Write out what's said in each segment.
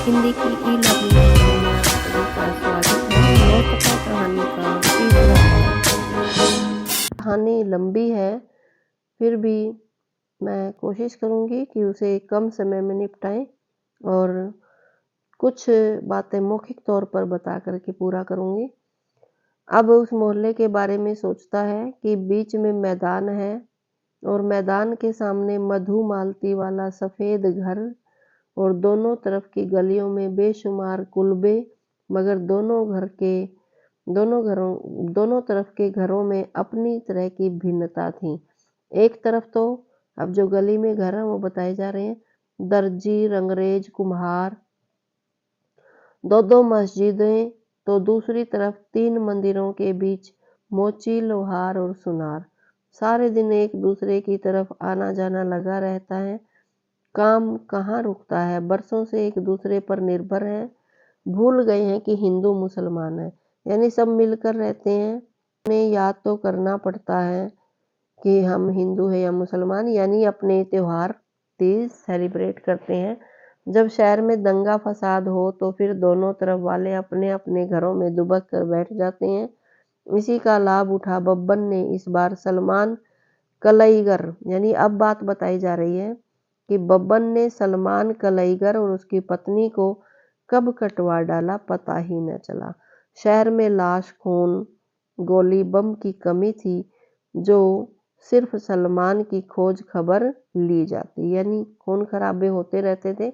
हिंदी की e learning channel में आप सभी का स्वागत है। नौकथा कहानी का तीसरा पार्ट। कहानी लंबी है, फिर भी मैं कोशिश करूंगी कि उसे कम समय में निपटाएं और कुछ बातें मौखिक तौर पर बता करके पूरा करूंगी। अब उस मोहल्ले के बारे में सोचता है कि बीच में मैदान है और मैदान के सामने मधुमालती वाला सफ़ेद घर और दोनों तरफ की गलियों में बेशुमार कुलबे, मगर दोनों तरफ के घरों में अपनी तरह की भिन्नता थी। एक तरफ तो अब जो गली में घर हैं वो बताए जा रहे हैं, दर्जी, रंगरेज, कुम्हार, दो मस्जिदें, तो दूसरी तरफ 3 मंदिरों के बीच मोची, लोहार और सुनार। सारे दिन एक दूसरे की तरफ आना जाना लगा रहता है। काम कहाँ रुकता है, बरसों से एक दूसरे पर निर्भर हैं, भूल गए हैं कि हिंदू मुसलमान है, यानी सब मिलकर रहते हैं। उन्हें याद तो करना पड़ता है कि हम हिंदू है या मुसलमान, यानी अपने त्योहार तीज सेलिब्रेट करते हैं। जब शहर में दंगा फसाद हो तो फिर दोनों तरफ वाले अपने अपने घरों में दुबक कर बैठ जाते हैं। इसी का लाभ उठा बब्बन ने इस बार सलमान कलईगर, यानी अब बात बताई जा रही है कि बब्बन ने सलमान कलईगर और उसकी पत्नी को कब कटवा डाला पता ही न चला। शहर में लाश, खून, गोली, बम की कमी थी जो सिर्फ सलमान की खोज खबर ली जाती, यानी खून खराबे होते रहते थे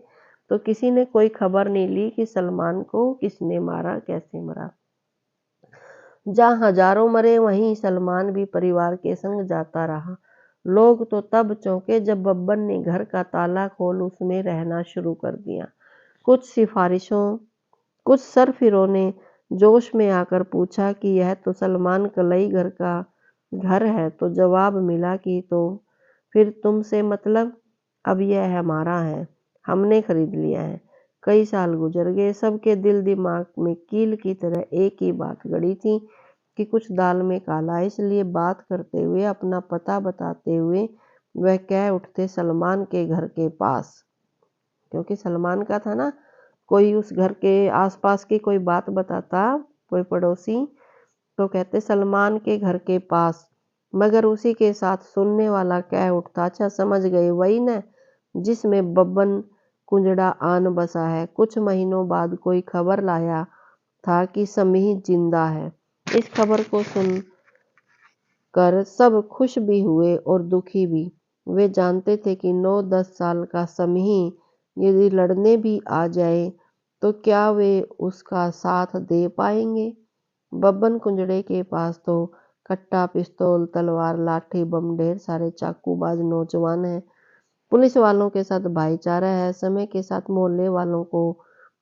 तो किसी ने कोई खबर नहीं ली कि सलमान को किसने मारा, कैसे मरा। जहाँ हजारों मरे वहीं सलमान भी परिवार के संग जाता रहा। लोग तो तब चौंके जब बब्बन ने घर का ताला खोल उसमें रहना शुरू कर दिया। कुछ सरफिरों ने जोश में आकर पूछा कि यह तो सलमान कलईगर का घर है, तो जवाब मिला कि तो फिर तुमसे मतलब, अब यह हमारा है, हमने खरीद लिया है। कई साल गुजर गए, सबके दिल दिमाग में कील की तरह एक ही बात गड़ी थी कि कुछ दाल में काला है। इसलिए बात करते हुए, अपना पता बताते हुए वह कह उठते सलमान के घर के पास, क्योंकि सलमान का था ना, कोई उस घर के आसपास की कोई बात बताता, कोई पड़ोसी, तो कहते सलमान के घर के पास। मगर उसी के साथ सुनने वाला कह उठता, अच्छा समझ गए, वही न जिसमें बब्बन कुंजड़ा आन बसा है। कुछ महीनों बाद कोई खबर लाया था कि समीह जिंदा है। इस खबर को सुन कर सब खुश भी हुए और दुखी भी। वे जानते थे कि 9-10 साल का समीह यदि लड़ने भी आ जाए तो क्या वे उसका साथ दे पाएंगे। बब्बन कुंजड़े के पास तो कट्टा, पिस्तौल, तलवार, लाठी, बम, ढेर सारे चाकूबाज नौजवान हैं। पुलिस वालों के साथ भाईचारा है। समय के साथ मोहल्ले वालों को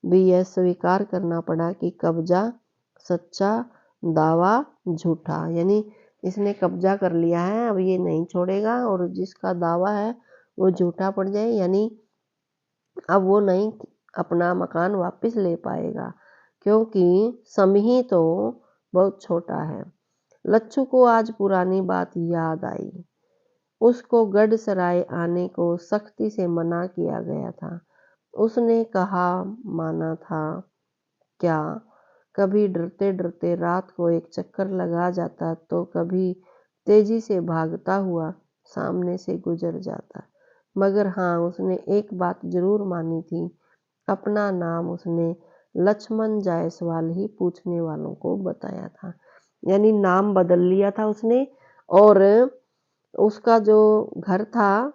भी यह स्वीकार करना पड़ा कि कब्जा सच्चा, दावा झूठा, यानी इसने कब्जा कर लिया है, अब ये नहीं छोड़ेगा, और जिसका दावा है वो झूठा पड़ जाए, यानी अब वो नहीं अपना मकान वापस ले पाएगा, क्योंकि समीह तो बहुत छोटा है। लच्छू को आज पुरानी बात याद आई। उसको गढ़सराय आने को सख्ती से मना किया गया था। उसने कहा माना था क्या, कभी डरते डरते रात को एक चक्कर लगा जाता तो कभी तेजी से भागता हुआ सामने से गुजर जाता। मगर हाँ, उसने एक बात जरूर मानी थी, अपना नाम उसने लक्ष्मण जायसवाल ही पूछने वालों को बताया था, यानी नाम बदल लिया था उसने। और उसका जो घर था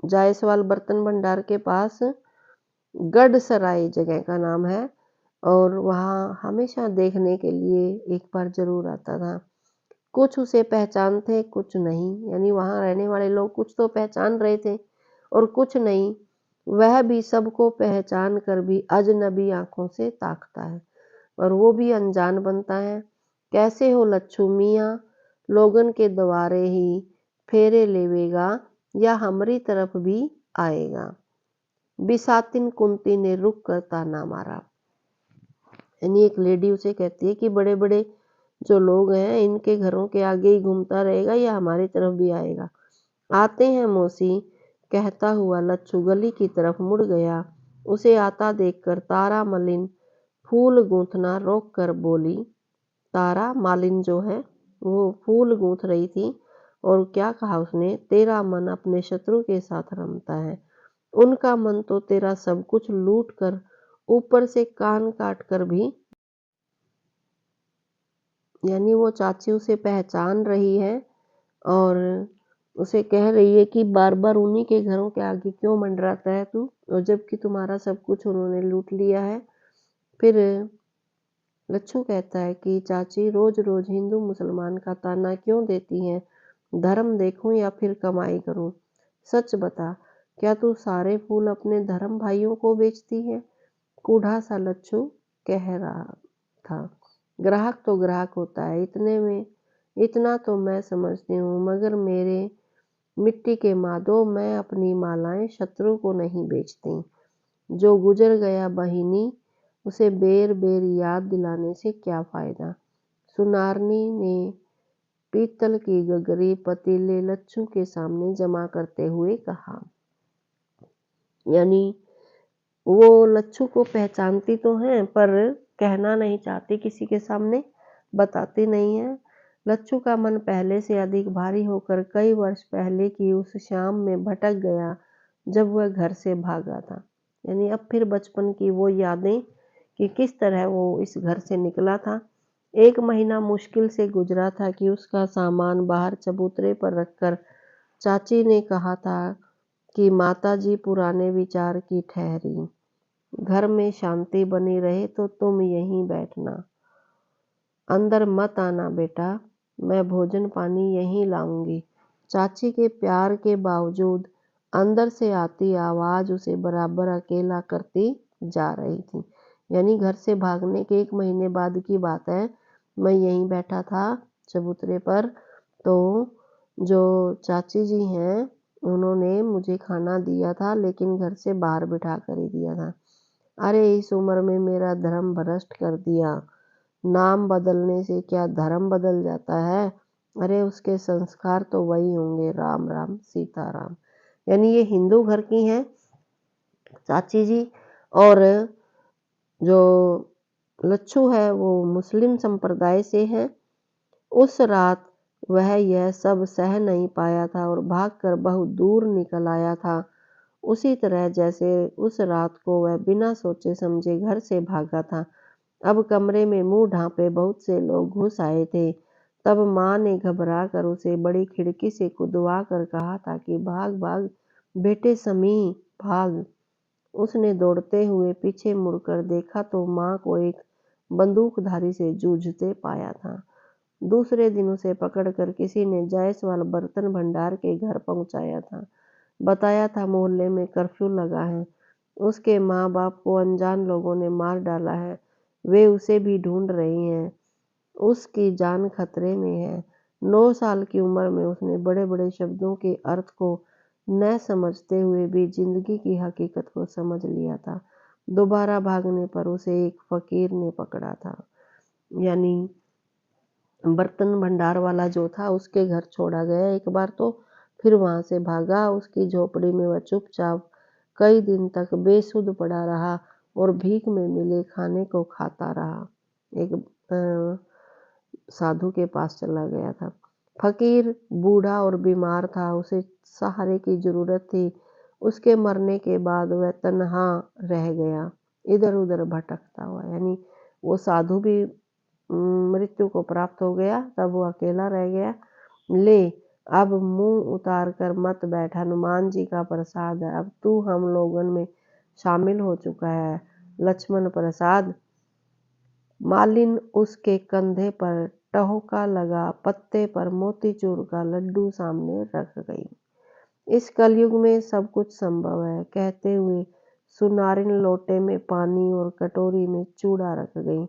जायसवाल बर्तन भंडार के पास, गढ़सराय जगह का नाम है, और वहाँ हमेशा देखने के लिए एक बार जरूर आता था। कुछ उसे पहचानते, कुछ नहीं, यानी वहाँ रहने वाले लोग कुछ तो पहचान रहे थे और कुछ नहीं। वह भी सबको पहचान कर भी अजनबी आंखों से ताकता है और वो भी अनजान बनता है। कैसे हो लच्छू मियाँ, लोगन के द्वारे ही फेरे लेवेगा या हमारी तरफ भी आएगा। बिसातिन कुंती ने रुक कर ताना मारा, यानी एक लेडी उसे कहती है कि बड़े बड़े जो लोग हैं इनके घरों के आगे ही घूमता रहेगा या हमारी तरफ भी आएगा। आते हैं मौसी, कहता हुआ लच्छू गली की तरफ मुड़ गया उसे आता देखकर तारा मलिन फूल गूंथना रोक कर बोली। तारा मालिन जो है वो फूल गूंथ रही थी और क्या कहा उसने, तेरा मन अपने शत्रु के साथ रमता है। उनका मन तो तेरा सब कुछ लूट कर ऊपर से कान काट कर भी, यानी वो चाची उसे पहचान रही है और उसे कह रही है कि बार बार उन्हीं के घरों के आगे क्यों मंडराता है तू, और जबकि तुम्हारा सब कुछ उन्होंने लूट लिया है। फिर लच्छू कहता है कि चाची रोज रोज हिंदू मुसलमान का ताना क्यों देती हैं, धर्म देखूं या फिर कमाई करूं, सच बता, क्या तू सारे फूल अपने धर्म भाइयों को बेचती है। कूढ़ा सा लच्छू कह रहा था, ग्राहक तो ग्राहक होता है, इतने में इतना तो मैं समझती हूँ, मगर मेरे मिट्टी के माधो मैं अपनी मालाएं शत्रु को नहीं बेचती। जो गुजर गया बहिनी उसे बेर बेर याद दिलाने से क्या फायदा। सुनारनी ने पीतल की गगरी पतीले लच्छू के सामने जमा करते हुए कहा। यानी वो लच्छू को पहचानती तो है पर कहना नहीं चाहती, किसी के सामने बताती नहीं है। लच्छू का मन पहले से अधिक भारी होकर कई वर्ष पहले की उस शाम में भटक गया जब वह घर से भागा था। यानी अब फिर बचपन की वो यादें कि किस तरह वो इस घर से निकला था। 1 महीना मुश्किल से गुजरा था कि उसका सामान बाहर चबूतरे पर रखकर चाची ने कहा था कि माताजी पुराने विचार की ठहरी, घर में शांति बनी रहे तो तुम यहीं बैठना, अंदर मत आना बेटा, मैं भोजन पानी यहीं लाऊंगी। चाची के प्यार के बावजूद अंदर से आती आवाज उसे बराबर अकेला करती जा रही थी। यानी घर से भागने के 1 महीने बाद की बात है, मैं यहीं बैठा था चबूतरे पर, तो जो चाची जी हैं उन्होंने मुझे खाना दिया था लेकिन घर से बाहर बिठा कर ही दिया था। अरे इस उम्र में मेरा धर्म भ्रष्ट कर दिया, नाम बदलने से क्या धर्म बदल जाता है, अरे उसके संस्कार तो वही होंगे, राम राम सीताराम। यानी ये हिंदू घर की हैं चाची जी, और जो लच्छू है वो मुस्लिम संप्रदाय से है। उस रात वह यह सब सह नहीं पाया था और भागकर बहुत दूर निकल आया था, उसी तरह जैसे उस रात को वह बिना सोचे समझे घर से भागा था। अब कमरे में मुंह ढांपे बहुत से लोग घुस आए थे। तब माँ ने घबरा कर उसे बड़ी खिड़की से कूदवा कर कहा था कि भाग भाग बेटे समी, भाग। उसने दौड़ते हुए पीछे मुड़कर देखा तो माँ को एक बंदूकधारी से जूझते पाया था। दूसरे दिन उसे पकड़कर किसी ने जायसवाल बर्तन भंडार के घर पहुंचाया था। बताया था मोहल्ले में कर्फ्यू लगा है, उसके माँ बाप को अनजान लोगों ने मार डाला है, वे उसे भी ढूंढ रही हैं, उसकी जान खतरे में है। 9 साल की उम्र में उसने बड़े बड़े शब्दों के अर्थ को न समझते हुए भी जिंदगी की हकीकत को समझ लिया था। दोबारा भागने पर उसे एक फकीर ने पकड़ा था। यानी बर्तन भंडार वाला जो था उसके घर छोड़ा गया एक बार, तो फिर वहां से भागा। उसकी झोपड़ी में वह चुपचाप कई दिन तक बेसुध पड़ा रहा और भीख में मिले खाने को खाता रहा। एक साधु के पास चला गया था। फकीर बूढ़ा और बीमार था, उसे सहारे की जरूरत थी। उसके मरने के बाद वह तन्हा रह गया, इधर उधर भटकता हुआ। यानी वो साधु भी मृत्यु को प्राप्त हो गया, तब वो अकेला रह गया। ले अब मुंह उतार कर मत बैठ, हनुमान जी का प्रसाद है, अब तू हम लोगन में शामिल हो चुका है लक्ष्मण प्रसाद। मालिन उसके कंधे पर टहोका लगा पत्ते पर मोतीचूर का लड्डू सामने रख गई। इस कलयुग में सब कुछ संभव है, कहते हुए सुनारिन लोटे में पानी और कटोरी में चूड़ा रख गई।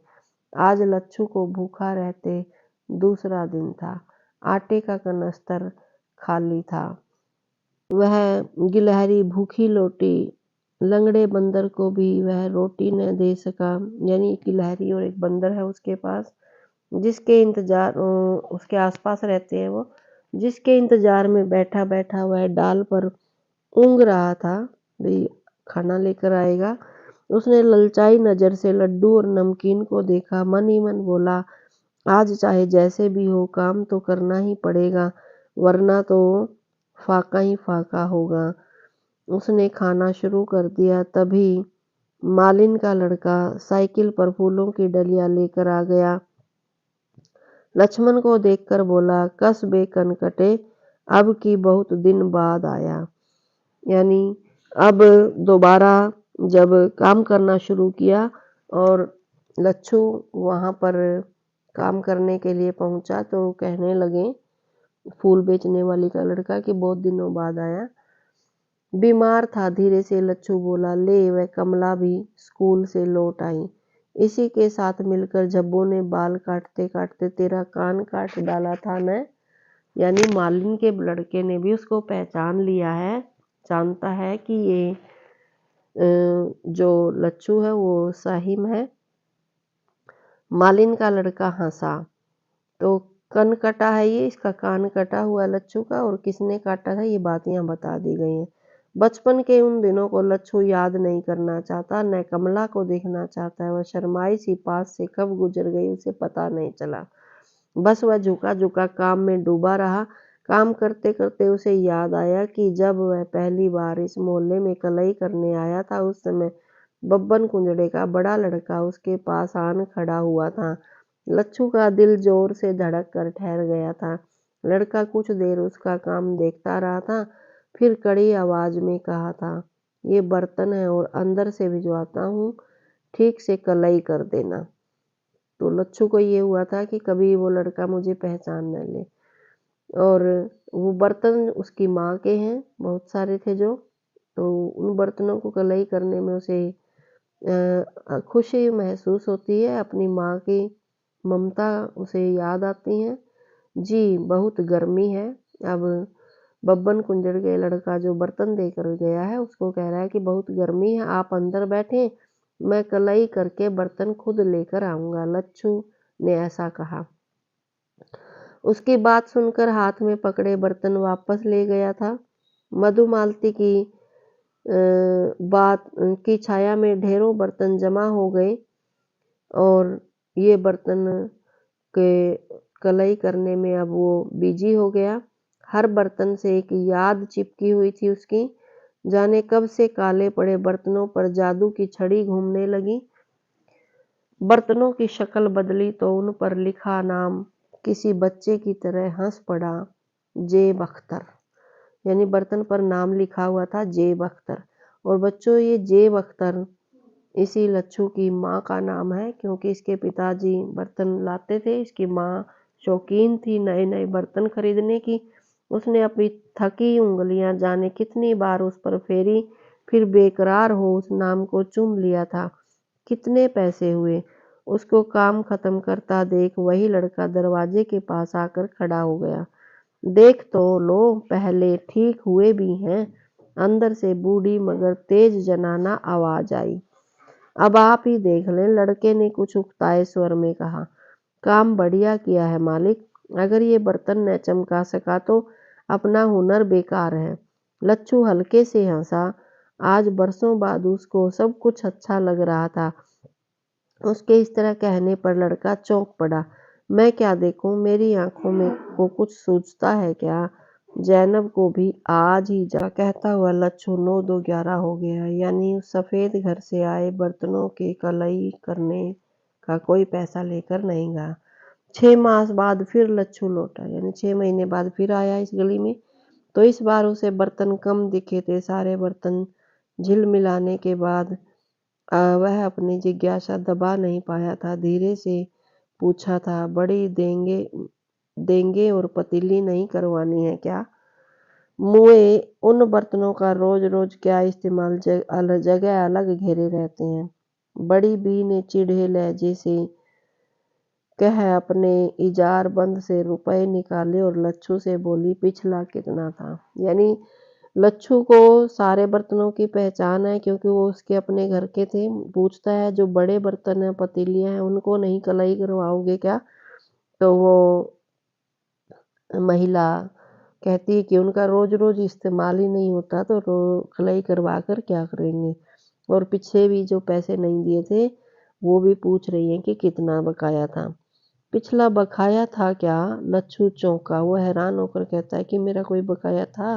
आज लच्छू को भूखा रहते दूसरा दिन था। आटे का कनस्तर खाली था। वह गिलहरी भूखी लौटी, लंगड़े बंदर को भी वह रोटी न दे सका। यानी गिलहरी और एक बंदर है उसके पास, जिसके इंतजार उसके आसपास रहते हैं वो, जिसके इंतजार में बैठा बैठा वह डाल पर ऊँग रहा था, भी खाना लेकर आएगा। उसने ललचाई नज़र से लड्डू और नमकीन को देखा, मन ही मन बोला, आज चाहे जैसे भी हो काम तो करना ही पड़ेगा, वरना तो फाका ही फाका होगा। उसने खाना शुरू कर दिया, तभी मालिन का लड़का साइकिल पर फूलों की डलियां लेकर आ गया। लक्ष्मण को देखकर बोला, कस बे कनकटे, अब की बहुत दिन बाद आया। यानी अब दोबारा जब काम करना शुरू किया और लच्छू वहाँ पर काम करने के लिए पहुँचा तो कहने लगे फूल बेचने वाली का लड़का कि बहुत दिनों बाद आया। बीमार था, धीरे से लच्छू बोला, ले वह कमला भी स्कूल से लौट आई। इसी के साथ मिलकर झब्बू ने बाल काटते काटते तेरा कान काट डाला था न। यानी मालिन के लड़के ने भी उसको पहचान लिया है, जानता है कि ये जो लच्छू है वो साहिम है। मालिन का लड़का हंसा, तो कन कटा है ये, इसका कान कटा हुआ लच्छू का, और किसने काटा था ये बात यहाँ बता दी गई है। बचपन के उन दिनों को लच्छू याद नहीं करना चाहता, न कमला को देखना चाहता है। वह शर्माई सी पास से कब गुजर गई उसे पता नहीं चला। बस वह झुका झुका काम में डूबा रहा। काम करते करते उसे याद आया कि जब वह पहली बार इस मोहल्ले में कलई करने आया था, उस समय बब्बन कुंजड़े का बड़ा लड़का उसके पास आन खड़ा हुआ था। लच्छू का दिल जोर से धड़क कर ठहर गया था। लड़का कुछ देर उसका काम देखता रहा था, फिर कड़ी आवाज में कहा था, ये बर्तन है और अंदर से भिजवाता हूँ, ठीक से कलई कर देना। तो लच्छू को ये हुआ था कि कभी वो लड़का मुझे पहचान न ले, और वो बर्तन उसकी माँ के हैं, बहुत सारे थे जो, तो उन बर्तनों को कलई करने में उसे खुशी महसूस होती है, अपनी माँ की ममता उसे याद आती है। जी बहुत गर्मी है। अब बब्बन कुंजड़ के लड़का जो बर्तन देकर गया है उसको कह रहा है कि बहुत गर्मी है, आप अंदर बैठे, मैं कलई करके बर्तन खुद लेकर आऊंगा। लच्छू ने ऐसा कहा। उसकी बात सुनकर हाथ में पकड़े बर्तन वापस ले गया था। मधुमालती की बात की छाया में ढेरों बर्तन जमा हो गए और ये बर्तन के कलई करने में अब वो बिजी हो गया। हर बर्तन से एक याद चिपकी हुई थी उसकी। जाने कब से काले पड़े बर्तनों पर जादू की छड़ी घूमने लगी। बर्तनों की शक्ल बदली तो उन पर लिखा नाम किसी बच्चे की तरह हंस पड़ा, जेब अख्तर। यानी बर्तन पर नाम लिखा हुआ था जेब अख्तर। और बच्चों ये जेब अख्तर इसी लच्छू की माँ का नाम है, क्योंकि इसके पिताजी बर्तन लाते थे, इसकी माँ शौकीन थी नए नए बर्तन खरीदने की। उसने अपनी थकी उंगलियां जाने कितनी बार उस पर फेरी, फिर बेकरार हो उस नाम को चूम लिया था। कितने पैसे हुए। उसको काम खत्म करता देख वही लड़का दरवाजे के पास आकर खड़ा हो गया। देख तो लो, पहले ठीक हुए भी हैं। अंदर से बूढ़ी मगर तेज जनाना आवाज आई। अब आप ही देख लें, लड़के ने कुछ उकताए स्वर में कहा। काम बढ़िया किया है मालिक, अगर ये बर्तन न चमका सका तो अपना हुनर बेकार है। लच्छू हल्के से हंसा। आज बरसों बाद उसको सब कुछ अच्छा लग रहा था। उसके इस तरह कहने पर लड़का चौंक पड़ा। मैं क्या देखूं, मेरी आंखों में को कुछ सूझता है क्या? जैनब को भी आज ही जा कहता हुआ लच्छू 9-2-11 हो गया। यानी उस सफेद घर से आए बर्तनों के कलई करने का कोई पैसा लेकर नहीं गया। 6 मास बाद फिर लच्छू लौटा, यानी 6 महीने बाद फिर आया इस गली में। तो इस बार उसे बर्तन कम दिखे थे। सारे बर्तन झिलमिलाने के बाद वह अपनी जिज्ञासा दबा नहीं पाया था। धीरे से पूछा था, बड़ी देंगे देंगे और पतीली नहीं करवानी है क्या? मुए उन बर्तनों का रोज रोज क्या इस्तेमाल, जगह अलग घेरे रहते हैं। बड़ी बी ने चिढ़े लहजे से कह अपने इजार बंद से रुपए निकाले और लच्छू से बोली, पिछला कितना था? यानी लच्छू को सारे बर्तनों की पहचान है, क्योंकि वो उसके अपने घर के थे। पूछता है जो बड़े बर्तन हैं, पतीलियां हैं, उनको नहीं कलई करवाओगे क्या? तो वो महिला कहती है कि उनका रोज रोज इस्तेमाल ही नहीं होता तो खलाई करवा कर क्या करेंगे। और पीछे भी जो पैसे नहीं दिए थे वो भी पूछ रही हैं कि कितना बकाया था। पिछला बकाया था क्या? लच्छू चौंका। वो हैरान होकर कहता है कि मेरा कोई बकाया था?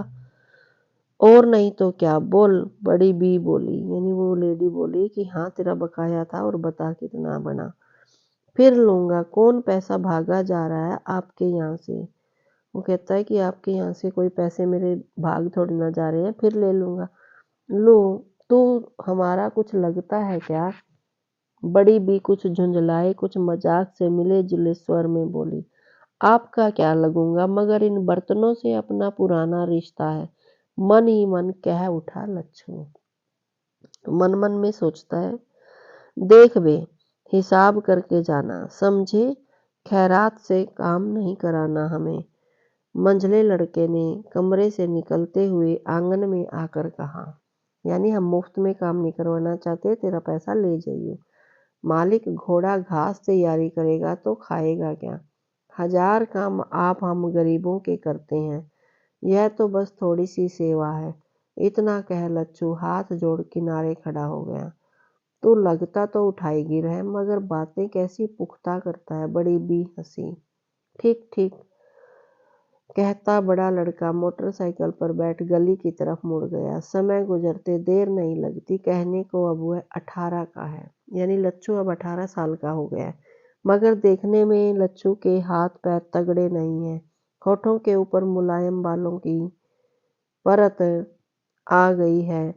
और नहीं तो क्या, बोल। बड़ी बी बोली, यानी वो लेडी बोली कि हाँ तेरा बकाया था और बता कितना बना। फिर लूंगा। कौन पैसा भागा जा रहा है आपके यहाँ से? वो कहता है कि आपके यहाँ से कोई पैसे मेरे भाग थोड़ी ना जा रहे हैं, फिर ले लूंगा। लो, तू हमारा कुछ लगता है क्या? बड़ी बी कुछ झुंझलाए, कुछ मजाक से मिले जुले स्वर में बोली, आपका क्या लगूंगा, मगर इन बर्तनों से अपना पुराना रिश्ता है। मन ही मन कह उठा लच्छू। मन मन में सोचता है, देख बे, हिसाब करके जाना, समझे? खैरात से काम नहीं कराना हमें। मंझले लड़के ने कमरे से निकलते हुए आंगन में आकर कहा, यानी हम मुफ्त में काम नहीं करवाना चाहते, तेरा पैसा ले जाइए। मालिक घोड़ा घास तैयारी करेगा तो खाएगा क्या? हजार काम आप हम गरीबों के करते हैं, यह तो बस थोड़ी सी सेवा है। इतना कह लच्छू हाथ जोड़ किनारे खड़ा हो गया। तू लगता तो उठाई रहे, मगर बातें कैसी पुख्ता करता है। बड़ी बी हंसी। ठीक ठीक, कहता बड़ा लड़का मोटरसाइकिल पर बैठ गली की तरफ मुड़ गया। समय गुजरते देर नहीं लगती। कहने को अब वह 18 का है, यानी लच्छू अब 18 साल का हो गया है, मगर देखने में लच्छू के हाथ पैर तगड़े नहीं हैं। होठों के ऊपर मुलायम बालों की परत आ गई है।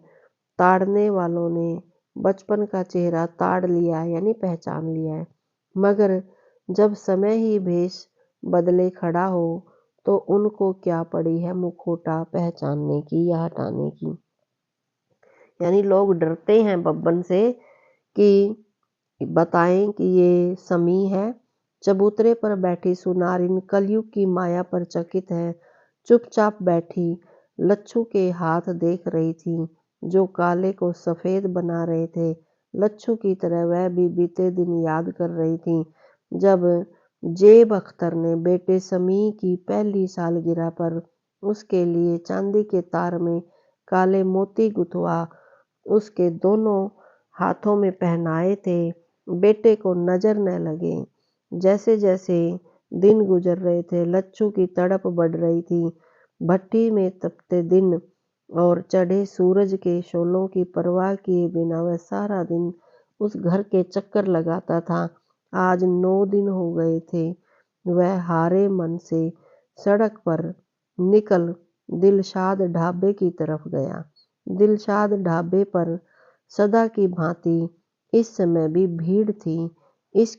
ताड़ने वालों ने बचपन का चेहरा ताड़ लिया है, यानी पहचान लिया है। मगर जब समय ही भेष बदले खड़ा हो तो उनको क्या पड़ी है मुखौटा पहचानने की या हटाने की। यानी लोग डरते हैं बब्बन से कि बताएं कि ये समी है। चबूतरे पर बैठी सुनारिन कलयुग की माया पर चकित है, चुपचाप बैठी लच्छू के हाथ देख रही थी जो काले को सफेद बना रहे थे। लच्छू की तरह वह भी बीते दिन याद कर रही थी जब जेब अख्तर ने बेटे समी की पहली सालगिरह पर उसके लिए चांदी के तार में काले मोती गुथवा उसके दोनों हाथों में पहनाए थे। बेटे को नजर न लगे। जैसे जैसे दिन गुजर रहे थे लच्छू की तड़प बढ़ रही थी। भट्टी में तपते दिन और चढ़े सूरज के शोलों की परवाह किए बिना वह सारा दिन उस घर के चक्कर लगाता था। आज 9 दिन हो गए थे। वह हारे मन से सड़क पर निकल दिलशाद ढाबे की तरफ गया। दिलशाद ढाबे पर सदा की भांति इस समय भी भीड़ थी। इस